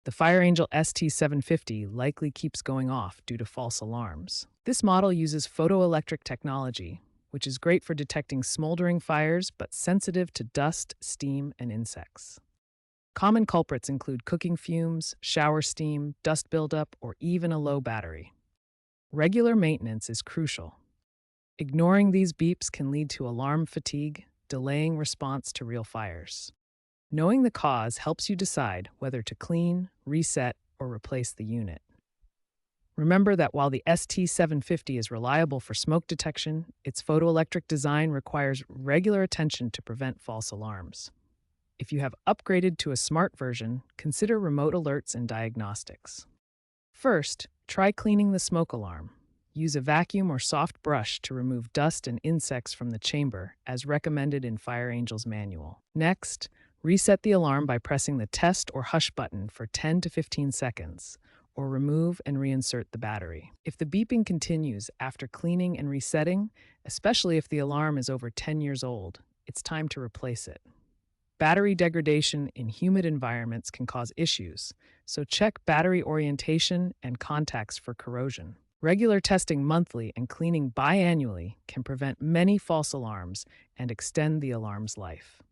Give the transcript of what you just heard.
The FireAngel ST-750 likely keeps going off due to false alarms. This model uses photoelectric technology, which is great for detecting smoldering fires but sensitive to dust, steam, and insects. Common culprits include cooking fumes, shower steam, dust buildup, or even a low battery. Regular maintenance is crucial. Ignoring these beeps can lead to alarm fatigue, delaying response to real fires. Knowing the cause helps you decide whether to clean, reset, or replace the unit. Remember that while the ST-750 is reliable for smoke detection, its photoelectric design requires regular attention to prevent false alarms. If you have upgraded to a smart version, consider remote alerts and diagnostics. First, try cleaning the smoke alarm. Use a vacuum or soft brush to remove dust and insects from the chamber, as recommended in FireAngel's manual. Next, reset the alarm by pressing the test or hush button for 10 to 15 seconds, or remove and reinsert the battery. If the beeping continues after cleaning and resetting, especially if the alarm is over 10 years old, it's time to replace it. Battery degradation in humid environments can cause issues, so check battery orientation and contacts for corrosion. Regular testing monthly and cleaning biannually can prevent many false alarms and extend the alarm's life.